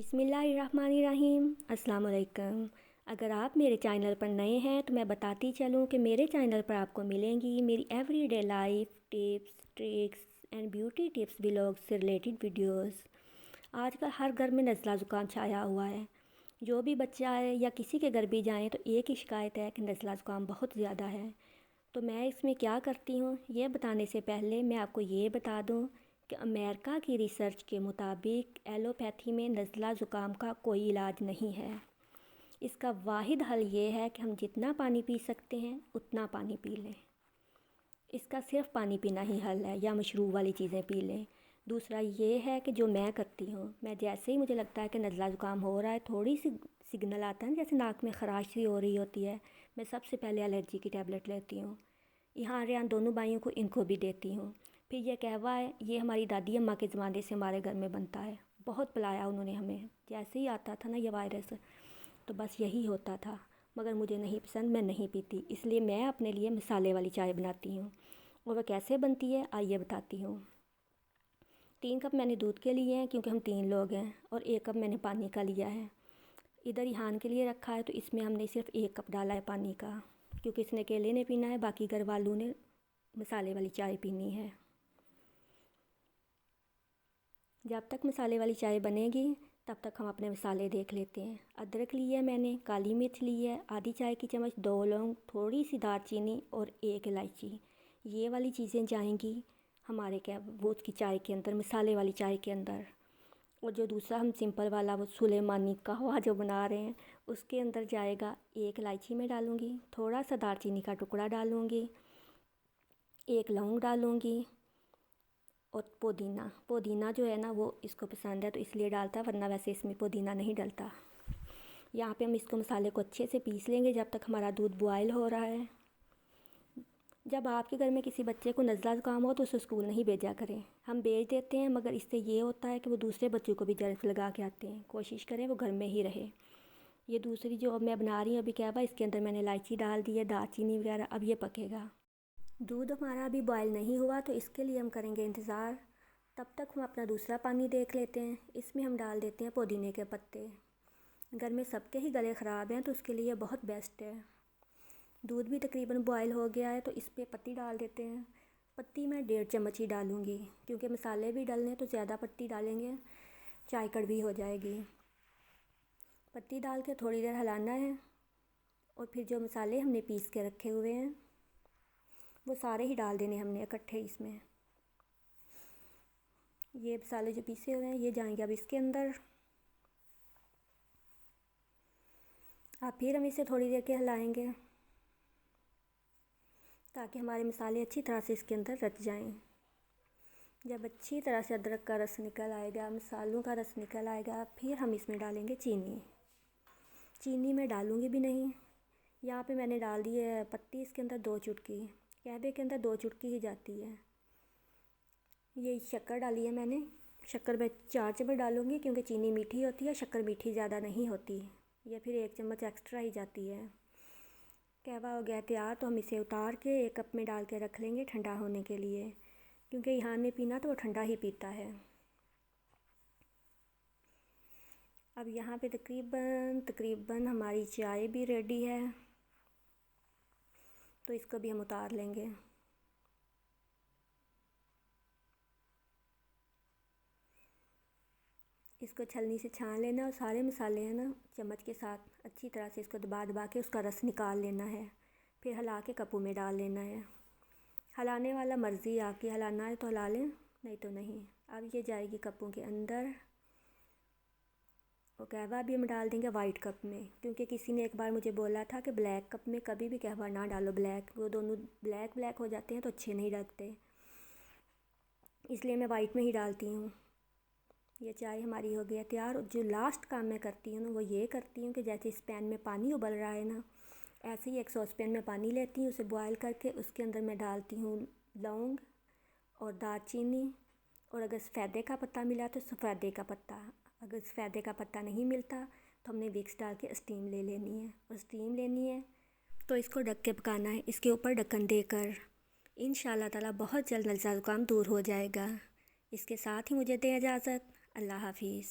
बिस्मिल्लाहिर्रहमानिर्रहीम। अस्सलाम वालेकुम। अगर आप मेरे चैनल पर नए हैं तो मैं बताती चलूँ कि मेरे चैनल पर आपको मिलेंगी मेरी everyday life tips, tricks and beauty tips vlogs से रिलेटेड वीडियोस। आजकल हर घर में नज़ला ज़ुकाम छाया हुआ है। जो भी बच्चा है या किसी के घर भी जाएँ तो एक ही शिकायत है कि नज़ला ज़ुकाम बहुत ज़्यादा है। तो मैं इसमें क्या करती हूँ ये बताने से पहले मैं आपको ये बता दूँ कि अमेरिका की रिसर्च के मुताबिक एलोपैथी में नज़ला ज़ुकाम का कोई इलाज नहीं है। इसका वाहिद हल ये है कि हम जितना पानी पी सकते हैं उतना पानी पी लें। इसका सिर्फ पानी पीना ही हल है, या मशरूब वाली चीज़ें पी लें। दूसरा ये है कि जो मैं करती हूँ, मैं जैसे ही मुझे लगता है कि नज़ला ज़ुकाम हो रहा है, थोड़ी सी सिग्नल आता है जैसे नाक में ख़राश सी हो रही होती है, मैं सबसे पहले एलर्जी की टैबलेट लेती हूँ। यहाँ रेहान दोनों भाइयों को इनको भी देती हूँ। फिर ये कहवा है, ये हमारी दादी अम्मा के ज़माने से हमारे घर में बनता है। बहुत पिलाया उन्होंने हमें, जैसे ही आता था ना ये वायरस तो बस यही होता था, मगर मुझे नहीं पसंद, मैं नहीं पीती। इसलिए मैं अपने लिए मसाले वाली चाय बनाती हूँ। और वह कैसे बनती है आइए बताती हूँ। 3 कप मैंने दूध के लिए हैं क्योंकि हम 3 लोग हैं, और 1 कप मैंने पानी का लिया है। इधर रिहान के लिए रखा है तो इसमें हमने सिर्फ 1 कप डाला है पानी का, क्योंकि इसने अकेले ने पीना है, बाकी घर वालों ने मसाले वाली चाय पीनी है। जब तक मसाले वाली चाय बनेगी तब तक हम अपने मसाले देख लेते हैं। अदरक लिया है मैंने, काली मिर्च ली है, आधी चाय की चम्मच, 2 लौंग, थोड़ी सी दालचीनी और 1 इलायची। ये वाली चीज़ें जाएंगी हमारे क्या वो की चाय के अंदर, मसाले वाली चाय के अंदर। और जो दूसरा हम सिंपल वाला वो सुलेमानी कहवा जो बना रहे हैं उसके अंदर जाएगा 1 इलायची में डालूँगी, थोड़ा सा दालचीनी का टुकड़ा डालूँगी, 1 लौंग डालूँगी, और पुदीना जो है ना वो इसको पसंद है तो इसलिए डालता है, वरना वैसे इसमें पुदीना नहीं डलता। यहाँ पे हम इसको मसाले को अच्छे से पीस लेंगे जब तक हमारा दूध बॉयल हो रहा है। जब आपके घर में किसी बच्चे को नज़ला ज़ुकाम हो तो उसे स्कूल नहीं भेजा करें। हम भेज देते हैं मगर इससे ये होता है कि वो दूसरे बच्चों को भी जर्स लगा के आते हैं। कोशिश करें वो घर में ही रहे। ये दूसरी जो अब मैं बना रही हूँ अभी क्या, इसके अंदर मैंने इलायची डाल दी है, दालचीनी वगैरह। अब ये पकेगा। दूध हमारा अभी बॉयल नहीं हुआ तो इसके लिए हम करेंगे इंतज़ार। तब तक हम अपना दूसरा पानी देख लेते हैं। इसमें हम डाल देते हैं पुदीने के पत्ते। घर में सबके ही गले ख़राब हैं तो उसके लिए बहुत बेस्ट है। दूध भी तकरीबन बॉयल हो गया है तो इस पर पत्ती डाल देते हैं। पत्ती मैं 1.5 चम्मच ही डालूँगी, क्योंकि मसाले भी डालने तो ज़्यादा पत्ती डालेंगे चाय कड़वी हो जाएगी। पत्ती डाल के थोड़ी देर हिलाना है, और फिर जो मसाले हमने पीस के रखे हुए हैं वो सारे ही डाल देने हमने इकट्ठे इसमें। ये मसाले जो पीसे हुए हैं ये जाएंगे अब इसके अंदर। अब फिर हम इसे थोड़ी देर के हिलाएंगे ताकि हमारे मसाले अच्छी तरह से इसके अंदर रच जाएं। जब अच्छी तरह से अदरक का रस निकल आएगा, मसालों का रस निकल आएगा, फिर हम इसमें डालेंगे चीनी। चीनी मैं डालूँगी भी नहीं। यहाँ पे मैंने डाल दी है पत्ती इसके अंदर 2 चुटकी, कहवे के अंदर 2 चुटकी ही जाती है। ये शक्कर डाली है मैंने, शक्कर मैं 4 चम्मच डालूँगी क्योंकि चीनी मीठी होती है, शक्कर मीठी ज़्यादा नहीं होती। ये फिर 1 चम्मच एक्स्ट्रा ही जाती है। कहवा हो गया तैयार तो हम इसे उतार के 1 कप में डाल के रख लेंगे ठंडा होने के लिए, क्योंकि यहाँ ने पीना तो वो ठंडा ही पीता है। अब यहाँ पे तकरीबन हमारी चाय भी रेडी है तो इसको भी हम उतार लेंगे। इसको छलनी से छान लेना और सारे मसाले हैं ना चम्मच के साथ अच्छी तरह से इसको दबा दबा के उसका रस निकाल लेना है। फिर हिला के कपों में डाल लेना है। हिलाने वाला मर्ज़ी आपकी, हिलाना है तो हिला लें, नहीं तो नहीं। अब ये जाएगी कपों के अंदर। और कहवा भी हम डाल देंगे वाइट कप में, क्योंकि किसी ने एक बार मुझे बोला था कि ब्लैक कप में कभी भी कहवा ना डालो, वो दोनों ब्लैक हो जाते हैं तो अच्छे नहीं लगते, इसलिए मैं वाइट में ही डालती हूँ। ये चाय हमारी हो गई तैयार। जो लास्ट काम मैं करती हूँ ना वो ये करती हूँ कि जैसे इस पैन में पानी उबल रहा है ना, ऐसे ही एक सॉस पैन में पानी लेती हूँ, उसे बॉयल करके उसके अंदर मैं डालती हूँ लौंग और दालचीनी, और अगर सफ़ेदे का पत्ता मिला तो सफ़ेदे का पत्ता, अगर सफ़ेदे का पत्ता नहीं मिलता तो हमने विक्स डाल के स्टीम ले लेनी है। और स्टीम लेनी है तो इसको ढक के पकाना है, इसके ऊपर ढक्कन देकर। इंशाल्लाह ताला बहुत जल्द नज़ला ज़ुकाम दूर हो जाएगा। इसके साथ ही मुझे दें इजाज़त। अल्लाह हाफिज़।